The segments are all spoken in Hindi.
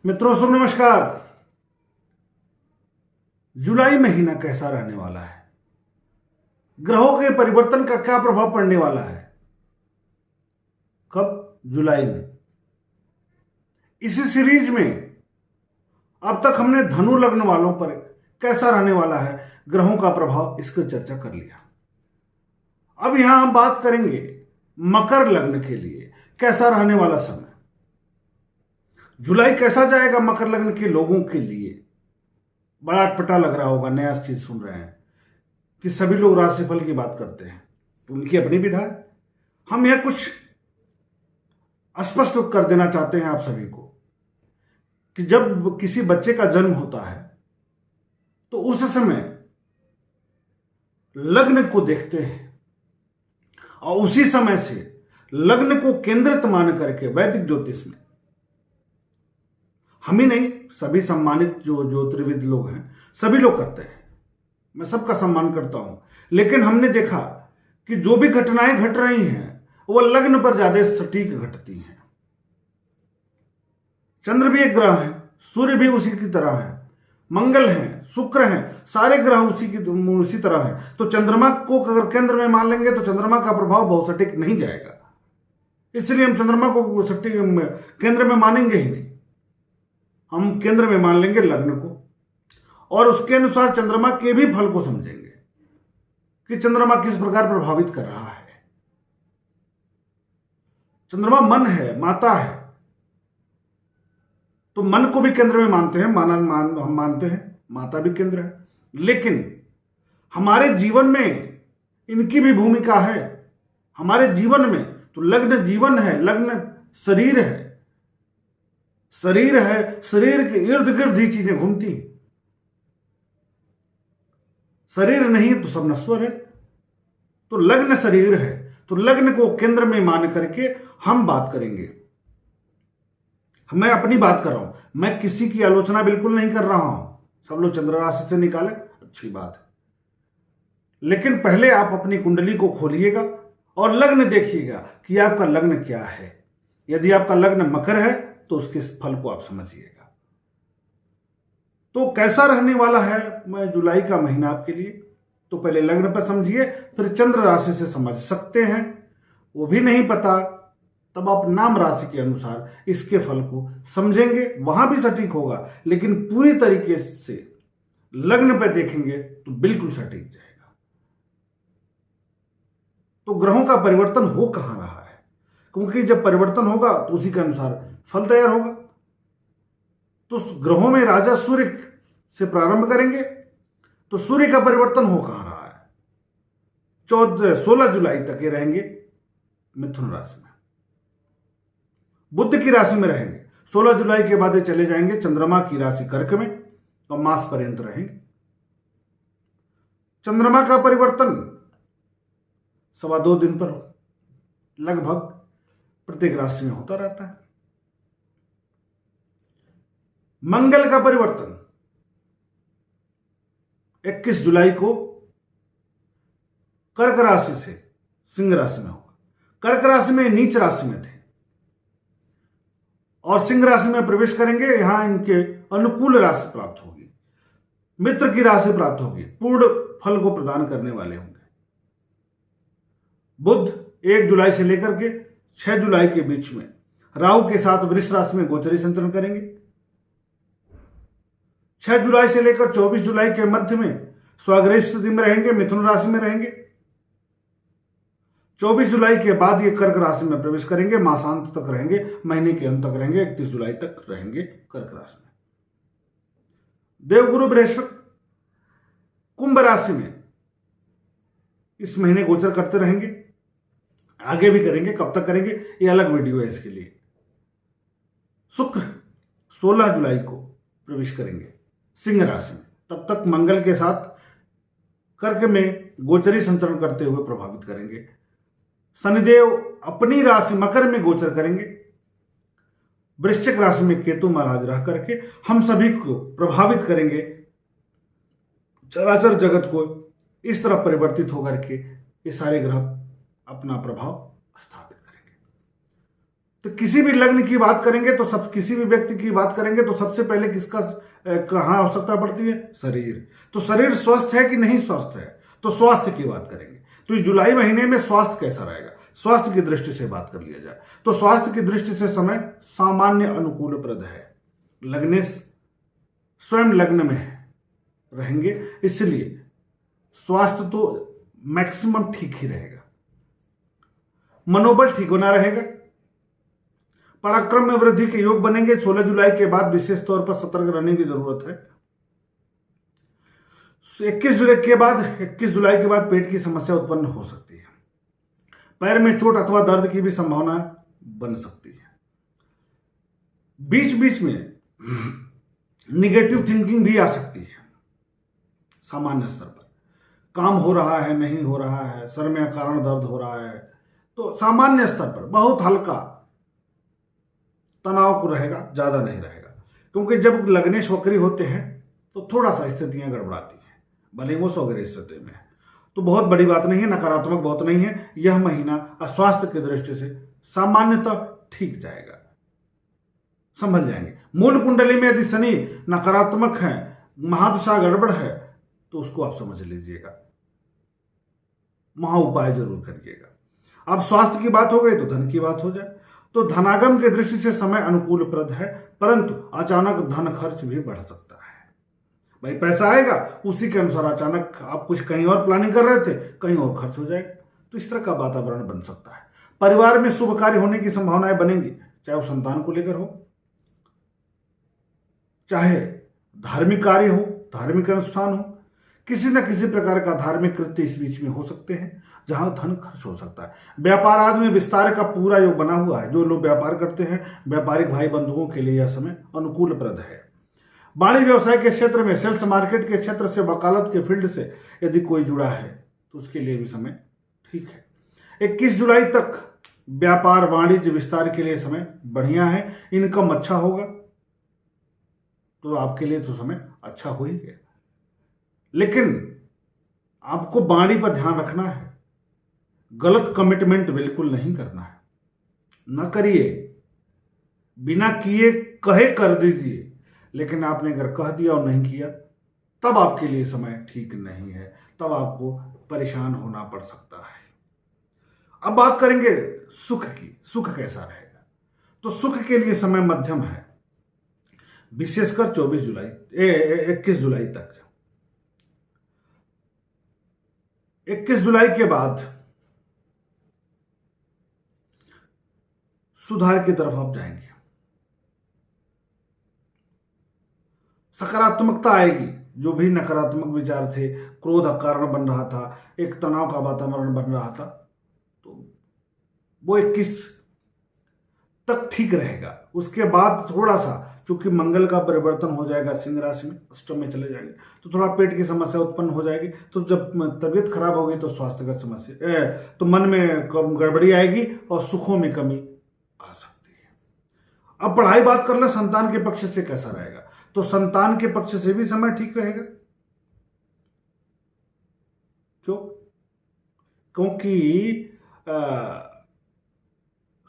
मित्रों शुभ नमस्कार। जुलाई महीना कैसा रहने वाला है? ग्रहों के परिवर्तन का क्या प्रभाव पड़ने वाला है? कब? जुलाई में। इसी सीरीज में अब तक हमने धनु लग्न वालों पर कैसा रहने वाला है, ग्रहों का प्रभाव, इसकी चर्चा कर लिया। अब यहां हम बात करेंगे मकर लग्न के लिए कैसा रहने वाला समय। जुलाई कैसा जाएगा मकर लग्न के लोगों के लिए? बड़ा अटपटा लग रहा होगा, नया चीज सुन रहे हैं कि सभी लोग राशिफल की बात करते हैं, उनकी अपनी विधा है। हम यह कुछ स्पष्ट कर देना चाहते हैं आप सभी को कि जब किसी बच्चे का जन्म होता है तो उस समय लग्न को देखते हैं और उसी समय से लग्न को केंद्रित मान करके वैदिक ज्योतिष में, हम ही नहीं सभी सम्मानित जो ज्योतिर्विद लोग हैं सभी लोग करते हैं, मैं सबका सम्मान करता हूं, लेकिन हमने देखा कि जो भी घटनाएं घट रही हैं वो लग्न पर ज्यादा सटीक घटती हैं। चंद्र भी एक ग्रह है, सूर्य भी उसी की तरह है, मंगल है, शुक्र है, सारे ग्रह उसी तरह है। तो चंद्रमा को अगर केंद्र में मान लेंगे तो चंद्रमा का प्रभाव बहुत सटीक नहीं जाएगा, इसलिए हम चंद्रमा को सटीक केंद्र में मानेंगे ही नहीं। हम केंद्र में मान लेंगे लग्न को और उसके अनुसार चंद्रमा के भी फल को समझेंगे कि चंद्रमा किस प्रकार प्रभावित कर रहा है। चंद्रमा मन है, माता है, तो मन को भी केंद्र में मानते हैं, हम मानते हैं माता भी केंद्र है, लेकिन हमारे जीवन में इनकी भी भूमिका है। हमारे जीवन में तो लग्न जीवन है, लग्न शरीर है, शरीर है, शरीर के इर्द गिर्द ही चीजें घूमती। शरीर नहीं तो सब नश्वर है, तो लग्न शरीर है, तो लग्न को केंद्र में मान करके हम बात करेंगे। मैं अपनी बात कर रहा हूं, मैं किसी की आलोचना बिल्कुल नहीं कर रहा हूं। सब लोग चंद्र राशि से निकाले, अच्छी बात है, लेकिन पहले आप अपनी कुंडली को खोलिएगा और लग्न देखिएगा कि आपका लग्न क्या है। यदि आपका लग्न मकर है तो उसके फल को आप समझिएगा। तो कैसा रहने वाला है मैं जुलाई का महीना आपके लिए, तो पहले लग्न पर समझिए, फिर चंद्र राशि से समझ सकते हैं। वो भी नहीं पता तब आप नाम राशि के अनुसार इसके फल को समझेंगे, वहां भी सटीक होगा, लेकिन पूरी तरीके से लग्न पर देखेंगे तो बिल्कुल सटीक जाएगा। तो ग्रहों का परिवर्तन हो कहां रहा है, क्योंकि जब परिवर्तन होगा तो उसी के अनुसार फल तैयार होगा। तो ग्रहों में राजा सूर्य से प्रारंभ करेंगे तो सूर्य का परिवर्तन हो कहां रहा है? 16 जुलाई तक ये रहेंगे मिथुन राशि में, बुध की राशि में रहेंगे। 16 जुलाई के बाद ये चले जाएंगे चंद्रमा की राशि कर्क में और मास पर्यंत रहेंगे। चंद्रमा का परिवर्तन 2.25 दिन पर लगभग प्रत्येक राशि में होता रहता है। मंगल का परिवर्तन 21 जुलाई को कर्क राशि से सिंह राशि में होगा। कर्क राशि में नीच राशि में थे और सिंह राशि में प्रवेश करेंगे, यहां इनके अनुकूल राशि प्राप्त होगी, मित्र की राशि प्राप्त होगी, पूर्ण फल को प्रदान करने वाले होंगे। बुध 1 जुलाई से लेकर के 6 जुलाई के बीच में राहु के साथ वृष राशि में गोचरी संचरण करेंगे। 6 जुलाई से लेकर 24 जुलाई के मध्य में स्वाग्रह स्थिति में रहेंगे, मिथुन राशि में रहेंगे। 24 जुलाई के बाद ये कर्क राशि में प्रवेश करेंगे, मासांत तक रहेंगे, महीने के अंत तक रहेंगे, 31 जुलाई तक रहेंगे कर्क राशि में। देवगुरु बृहस्पति कुंभ राशि में इस महीने गोचर करते रहेंगे, आगे भी करेंगे, कब तक करेंगे ये अलग वीडियो है इसके लिए। शुक्र 16 जुलाई को प्रवेश करेंगे सिंह राशि में, तब तक मंगल के साथ कर्क में गोचरी संचरण करते हुए प्रभावित करेंगे। शनिदेव अपनी राशि मकर में गोचर करेंगे, वृश्चिक राशि में केतु महाराज रह करके हम सभी को प्रभावित करेंगे, चराचर जगत को इस तरह परिवर्तित होकर के ये सारे ग्रह अपना प्रभाव स्थापित करेंगे। तो किसी भी लग्न की बात करेंगे तो किसी भी व्यक्ति की बात करेंगे तो सबसे पहले किसका कहाँ आवश्यकता पड़ती है? शरीर। तो शरीर स्वस्थ है कि नहीं स्वस्थ है? तो स्वास्थ्य की बात करेंगे। तो इस जुलाई महीने में स्वास्थ्य कैसा रहेगा, स्वास्थ्य की दृष्टि से बात कर लिया जाए तो स्वास्थ्य की दृष्टि से समय सामान्य अनुकूलप्रद है। लग्नेश स्वयं लग्न में रहेंगे, इसलिए स्वास्थ्य तो मैक्सिमम ठीक ही रहेगा। मनोबल ठीक बना रहेगा। पराक्रम में वृद्धि के योग बनेंगे। 16 जुलाई के बाद विशेष तौर पर सतर्क रहने की जरूरत है। 21 जुलाई के बाद पेट की समस्या उत्पन्न हो सकती है। पैर में चोट अथवा दर्द की भी संभावना बन सकती है। बीच बीच में निगेटिव थिंकिंग भी आ सकती है। सामान्य स्तर पर काम हो रहा है, नहीं हो रहा है, सर में अकारण दर्द हो रहा है, तो सामान्य स्तर पर बहुत हल्का तनाव को रहेगा, ज्यादा नहीं रहेगा। क्योंकि जब लग्नेश वक्री होते हैं तो थोड़ा सा स्थितियां गड़बड़ाती हैं, भले वो स्वग्रह स्थिति में है। तो बहुत बड़ी बात नहीं है, नकारात्मक बहुत नहीं है। यह महीना स्वास्थ्य की दृष्टि से सामान्यतः ठीक जाएगा, संभल जाएंगे। मूल कुंडली में यदि शनि नकारात्मक है, महादशा गड़बड़ है, तो उसको आप समझ लीजिएगा, महा उपाय जरूर करिएगा। अब स्वास्थ्य की बात हो गई तो धन की बात हो जाए तो धनागम के दृष्टि से समय अनुकूलप्रद है, परंतु अचानक धन खर्च भी बढ़ सकता है। भाई पैसा आएगा, उसी के अनुसार अचानक आप कुछ कहीं और प्लानिंग कर रहे थे, कहीं और खर्च हो जाएगा। तो इस तरह का वातावरण बन सकता है। परिवार में शुभ कार्य होने की संभावनाएं बनेंगी, चाहे वो संतान को लेकर हो, चाहे धार्मिक कार्य हो, धार्मिक अनुष्ठान हो। किसी न किसी प्रकार का धार्मिक कृत्य इस बीच में हो सकते हैं जहां धन खर्च हो सकता है। व्यापार आदि में विस्तार का पूरा योग बना हुआ है। जो लोग व्यापार करते हैं, व्यापारिक भाई बंधुओं के लिए यह समय अनुकूलप्रद है। वाणिज्य व्यवसाय के क्षेत्र में, सेल्स मार्केट के क्षेत्र से, वकालत के फील्ड से यदि कोई जुड़ा है तो उसके लिए भी समय ठीक है। 21 जुलाई तक व्यापार वाणिज्य विस्तार के लिए समय बढ़िया है। इनकम अच्छा होगा तो आपके लिए तो समय अच्छा हो ही गया। लेकिन आपको वाणी पर ध्यान रखना है, गलत कमिटमेंट बिल्कुल नहीं करना है। न करिए, बिना किए कहे कर दीजिए, लेकिन आपने अगर कह दिया और नहीं किया तब आपके लिए समय ठीक नहीं है, तब आपको परेशान होना पड़ सकता है। अब बात करेंगे सुख की। सुख कैसा रहेगा? तो सुख के लिए समय मध्यम है, विशेषकर 21 जुलाई तक। 21 जुलाई के बाद सुधार की तरफ आप जाएंगे, सकारात्मकता आएगी। जो भी नकारात्मक विचार थे, क्रोध का कारण बन रहा था, एक तनाव का वातावरण बन रहा था, तो वो 21 तक ठीक रहेगा। उसके बाद थोड़ा सा, चूंकि मंगल का परिवर्तन हो जाएगा, सिंह राशि में अष्टम में चले जाएंगे, तो थोड़ा पेट की समस्या उत्पन्न हो जाएगी। तो जब तबीयत खराब होगी तो स्वास्थ्य का समस्या, तो मन में गड़बड़ी आएगी और सुखों में कमी आ सकती है। अब पढ़ाई बात कर ले, संतान के पक्ष से कैसा रहेगा? तो संतान के पक्ष से भी समय ठीक रहेगा। क्यों? क्योंकि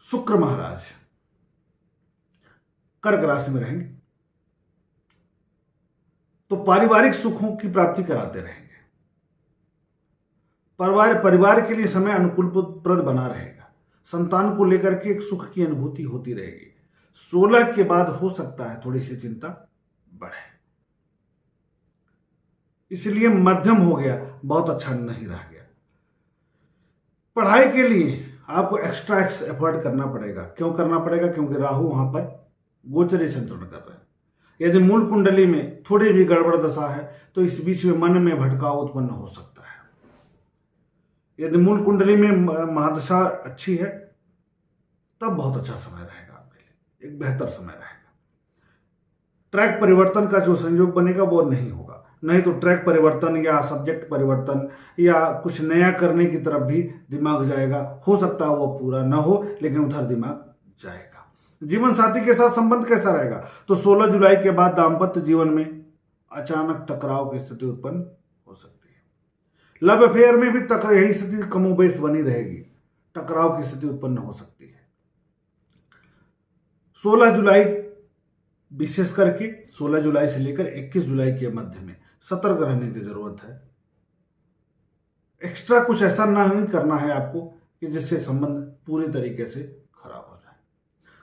शुक्र महाराज कर्क राशि में रहेंगे, तो पारिवारिक सुखों की प्राप्ति कराते रहेंगे। परिवार के लिए समय अनुकूलप्रद बना रहेगा। संतान को लेकर के एक सुख की अनुभूति होती रहेगी। 16 के बाद हो सकता है थोड़ी सी चिंता बढ़े, इसलिए मध्यम हो गया, बहुत अच्छा नहीं रह गया। पढ़ाई के लिए आपको एक्स्ट्रा एफर्ट करना पड़ेगा। क्यों करना पड़ेगा? क्योंकि राहु वहां पर गोचरी संचरण कर रहे हैं। यदि मूल कुंडली में थोड़ी भी गड़बड़ दशा है तो इस बीच में मन में भटकाव उत्पन्न हो सकता है। यदि मूल कुंडली में महादशा अच्छी है तब बहुत अच्छा समय रहेगा आपके लिए, एक बेहतर समय रहेगा। ट्रैक परिवर्तन का जो संयोग बनेगा वो नहीं होगा, नहीं तो ट्रैक परिवर्तन या सब्जेक्ट परिवर्तन या कुछ नया करने की तरफ भी दिमाग जाएगा। हो सकता है वो पूरा ना हो, लेकिन उधर दिमाग जाएगा। जीवन साथी के साथ संबंध कैसा रहेगा? तो 16 जुलाई के बाद दाम्पत्य जीवन में अचानक टकराव की स्थिति उत्पन्न हो सकती है। लव अफेयर में भी यही स्थिति कमोबेश बनी रहेगी, टकराव की स्थिति उत्पन्न हो सकती है। 16 जुलाई विशेष करके 16 जुलाई से लेकर 21 जुलाई के मध्य में सतर्क रहने की जरूरत है। एक्स्ट्रा कुछ ऐसा नहीं करना है आपको कि जिससे संबंध पूरी तरीके से खराब हो जाए।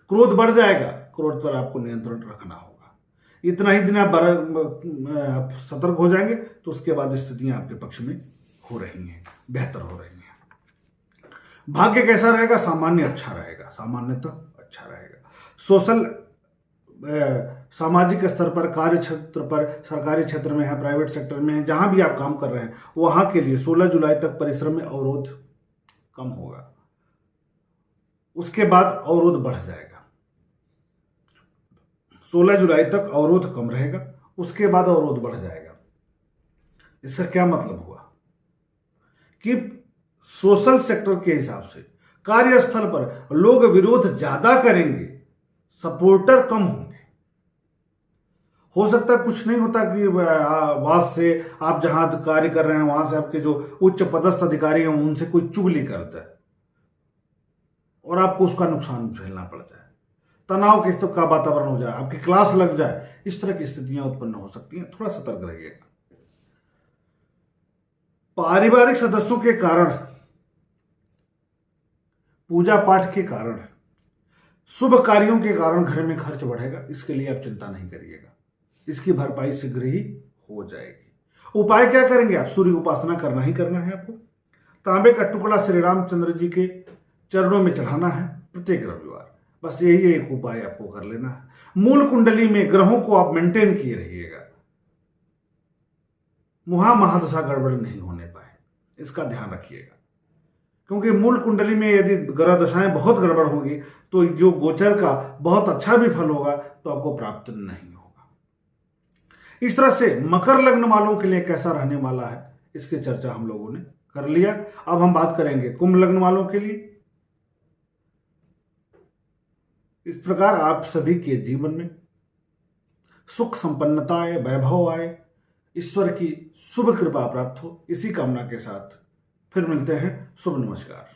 क्रोध बढ़ जाएगा, क्रोध पर आपको नियंत्रण रखना होगा। इतना ही दिन आप सतर्क हो जाएंगे तो उसके बाद स्थितियां आपके पक्ष में हो रही हैं, बेहतर हो रही हैं। भाग्य कैसा रहेगा? सामान्य अच्छा रहेगा, सामान्यतः अच्छा रहेगा। सोशल सामाजिक स्तर पर, कार्य क्षेत्र पर, सरकारी क्षेत्र में है, प्राइवेट सेक्टर में है, जहां भी आप काम कर रहे हैं वहां के लिए 16 जुलाई तक परिश्रम में अवरोध कम होगा। उसके बाद अवरोध बढ़ जाएगा। 16 जुलाई तक अवरोध कम रहेगा, उसके बाद अवरोध बढ़ जाएगा। इसका क्या मतलब हुआ कि सोशल सेक्टर के हिसाब से कार्यस्थल पर लोग विरोध ज्यादा करेंगे, सपोर्टर कम होंगे। हो सकता है कुछ नहीं होता कि वहां से आप जहां कार्य कर रहे हैं वहां से आपके जो उच्च पदस्थ अधिकारी हैं उनसे कोई चुगली करता है और आपको उसका नुकसान झेलना पड़ जाए, तनाव के स्तर का वातावरण हो जाए, आपकी क्लास लग जाए, इस तरह की स्थितियां उत्पन्न हो सकती हैं। थोड़ा सतर्क रहिएगा। पारिवारिक सदस्यों के कारण, पूजा पाठ के कारण, शुभ कार्यों के कारण घर में खर्च बढ़ेगा। इसके लिए आप चिंता नहीं करिएगा, इसकी भरपाई शीघ्र ही हो जाएगी। उपाय क्या करेंगे? आप सूर्य उपासना करना ही करना है आपको। तांबे का टुकड़ा श्री रामचंद्र जी के चरणों में चढ़ाना है प्रत्येक रविवार। बस यही एक उपाय आपको कर लेना है। मूल कुंडली में ग्रहों को आप मेंटेन किए रहिएगा, वहां महादशा गड़बड़ नहीं होने पाए, इसका ध्यान रखिएगा। क्योंकि मूल कुंडली में यदि ग्रह दशाएं बहुत गड़बड़ होंगी तो जो गोचर का बहुत अच्छा भी फल होगा तो आपको प्राप्त नहीं होगा। इस तरह से मकर लग्न वालों के लिए कैसा रहने वाला है इसकी चर्चा हम लोगों ने कर लिया। अब हम बात करेंगे कुंभ लग्न वालों के लिए। इस प्रकार आप सभी के जीवन में सुख संपन्नता आए, वैभव आए, ईश्वर की शुभ कृपा प्राप्त हो, इसी कामना के साथ फिर मिलते हैं। शुभ नमस्कार।